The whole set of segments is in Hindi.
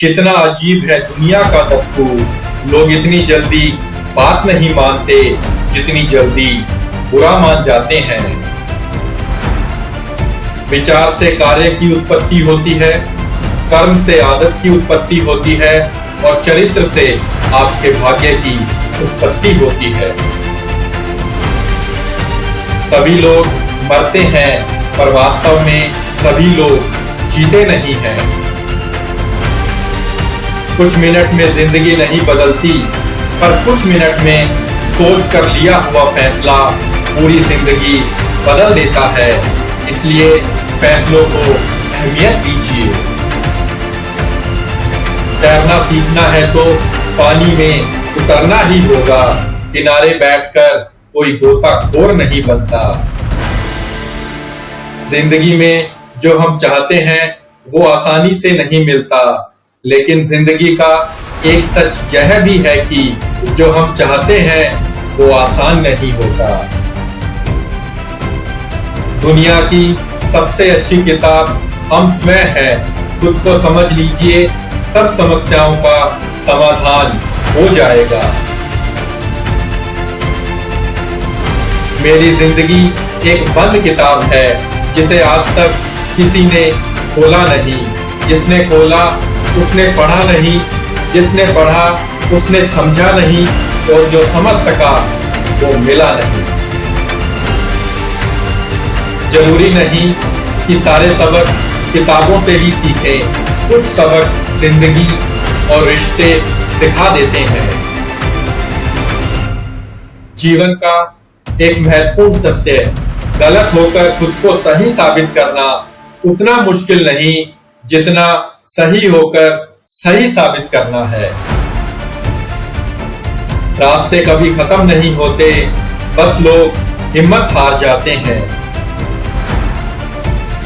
कितना अजीब है दुनिया का दस्तूर। लोग इतनी जल्दी बात नहीं मानते जितनी जल्दी बुरा मान जाते हैं। विचार से कार्य की उत्पत्ति होती है, कर्म से आदत की उत्पत्ति होती है और चरित्र से आपके भाग्य की उत्पत्ति होती है। सभी लोग मरते हैं पर वास्तव में सभी लोग जीते नहीं हैं। कुछ मिनट में जिंदगी नहीं बदलती, पर कुछ मिनट में सोच कर लिया हुआ फैसला पूरी जिंदगी बदल देता है। इसलिए फैसलों को अहमियत दीजिए। तैरना सीखना है तो पानी में उतरना ही होगा। किनारे बैठकर कोई गोताखोर नहीं बनता। जिंदगी में जो हम चाहते हैं वो आसानी से नहीं मिलता, लेकिन जिंदगी का एक सच यह भी है कि जो हम चाहते हैं वो आसान नहीं होता। दुनिया की सबसे अच्छी किताब हम स्वयं हैं। खुद को समझ लीजिए, सब समस्याओं का समाधान हो जाएगा। मेरी जिंदगी एक बंद किताब है जिसे आज तक किसी ने खोला नहीं। जिसने खोला उसने पढ़ा नहीं, जिसने पढ़ा उसने समझा नहीं और जो समझ सका वो मिला नहीं। जरूरी नहीं कि सारे सबक किताबों से ही सीखें। कुछ सबक जिंदगी और रिश्ते सिखा देते हैं। जीवन का एक महत्वपूर्ण सत्य, गलत होकर खुद को सही साबित करना उतना मुश्किल नहीं जितना सही होकर सही साबित करना है। रास्ते कभी खत्म नहीं होते, बस लोग हिम्मत हार जाते हैं।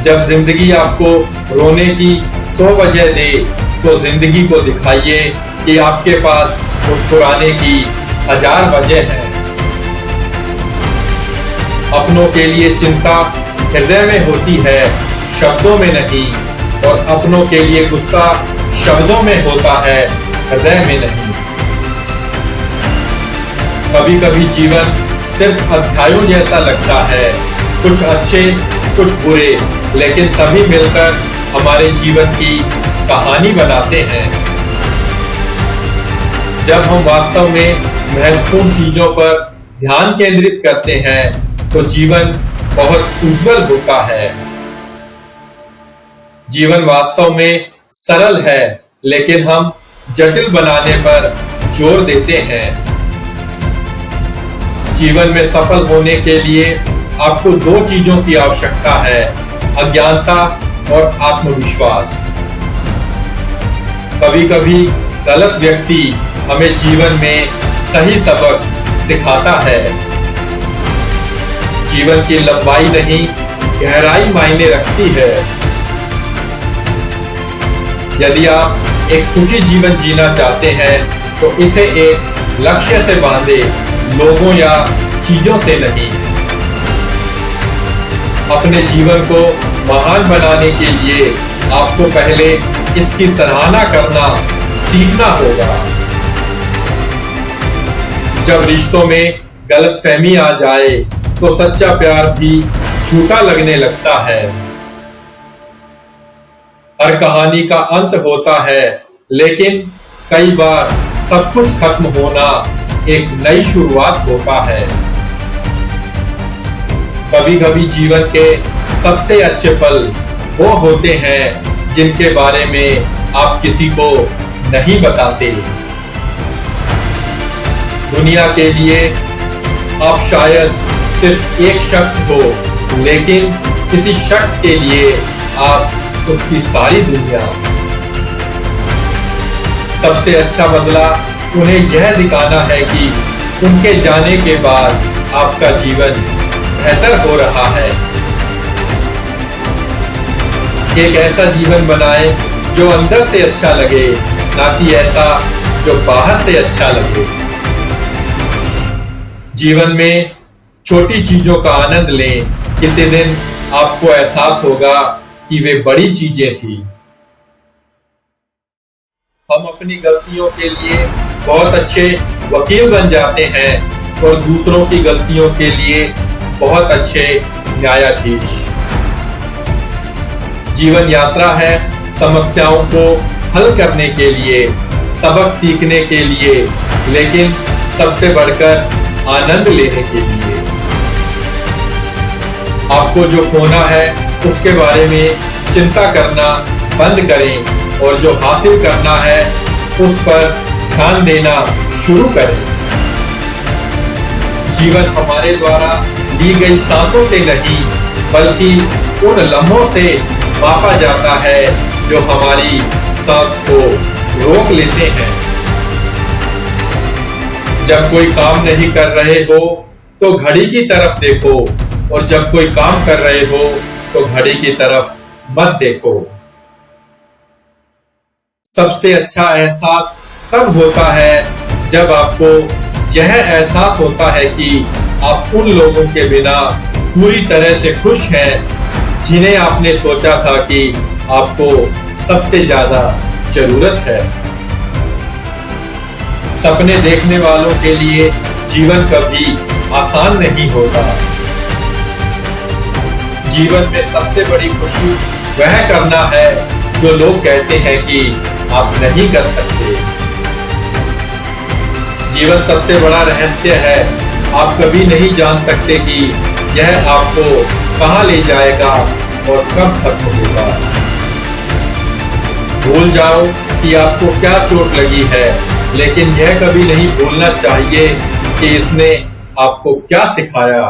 जब जिंदगी आपको रोने की 100 वजह दे तो जिंदगी को दिखाइए कि आपके पास मुस्कुराने की 1000 वजह है। अपनों के लिए चिंता हृदय में होती है, शब्दों में नहीं, और अपनों के लिए गुस्सा शब्दों में होता है, हृदय में नहीं। कभी कभी जीवन सिर्फ अध्यायों जैसा लगता है, कुछ अच्छे कुछ बुरे, लेकिन सभी मिलकर हमारे जीवन की कहानी बनाते हैं। जब हम वास्तव में महत्वपूर्ण चीजों पर ध्यान केंद्रित करते हैं तो जीवन बहुत उज्जवल होता है। जीवन वास्तव में सरल है, लेकिन हम जटिल बनाने पर जोर देते हैं। जीवन में सफल होने के लिए आपको 2 चीजों की आवश्यकता है, अज्ञानता और आत्मविश्वास। कभी कभी गलत व्यक्ति हमें जीवन में सही सबक सिखाता है। जीवन की लंबाई नहीं, गहराई मायने रखती है। यदि आप एक सुखी जीवन जीना चाहते हैं तो इसे एक लक्ष्य से बांधे, लोगों या चीजों से नहीं। अपने जीवन को महान बनाने के लिए आपको पहले इसकी सराहना करना सीखना होगा। जब रिश्तों में गलतफहमी आ जाए तो सच्चा प्यार भी झूठा लगने लगता है। हर कहानी का अंत होता है, लेकिन कई बार सब कुछ खत्म होना एक नई शुरुआत होता है। कभी कभी जीवन के सबसे अच्छे पल वो होते हैं जिनके बारे में आप किसी को नहीं बताते। दुनिया के लिए आप शायद सिर्फ एक शख्स हो, लेकिन किसी शख्स के लिए आप उसकी सारी दुनिया। सबसे अच्छा बदला उन्हें यह दिखाना है कि उनके जाने के बाद आपका जीवन बेहतर हो रहा है। एक ऐसा जीवन बनाए जो अंदर से अच्छा लगे, ना कि ऐसा जो बाहर से अच्छा लगे। जीवन में छोटी चीजों का आनंद लें, किसी दिन आपको एहसास होगा कि वे बड़ी चीजें थी। हम अपनी गलतियों के लिए बहुत अच्छे वकील बन जाते हैं और दूसरों की गलतियों के लिए बहुत अच्छे न्यायाधीश। जीवन यात्रा है समस्याओं को हल करने के लिए, सबक सीखने के लिए, लेकिन सबसे बढ़कर आनंद लेने के लिए। आपको जो खोना है उसके बारे में चिंता करना बंद करें और जो हासिल करना है उस पर ध्यान देना शुरू करें। जीवन हमारे द्वारा ली गई सांसों से नहीं बल्कि उन लम्हों से मापा जाता है जो हमारी सांस को रोक लेते हैं। जब कोई काम नहीं कर रहे हो तो घड़ी की तरफ देखो और जब कोई काम कर रहे हो तो घड़ी की तरफ मत देखो। सबसे अच्छा एहसास तब होता है जब आपको यह एहसास होता है कि आप उन लोगों के बिना पूरी तरह से खुश हैं जिन्हें आपने सोचा था कि आपको सबसे ज्यादा जरूरत है। सपने देखने वालों के लिए जीवन कभी आसान नहीं होता। जीवन में सबसे बड़ी खुशी वह करना है जो लोग कहते हैं कि आप नहीं कर सकते। जीवन सबसे बड़ा रहस्य है, आप कभी नहीं जान सकते कि यह आपको कहां ले जाएगा और कब खत्म होगा। भूल जाओ कि आपको क्या चोट लगी है, लेकिन यह कभी नहीं भूलना चाहिए कि इसने आपको क्या सिखाया।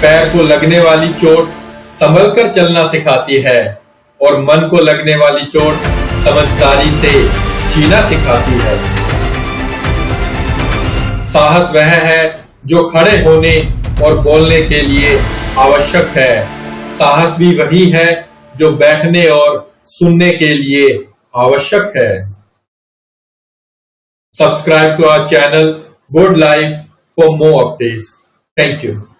पैर को लगने वाली चोट संभल कर चलना सिखाती है और मन को लगने वाली चोट समझदारी से जीना सिखाती है। साहस वह है जो खड़े होने और बोलने के लिए आवश्यक है। साहस भी वही है जो बैठने और सुनने के लिए आवश्यक है। Subscribe to our channel Good Life for more updates. Thank you.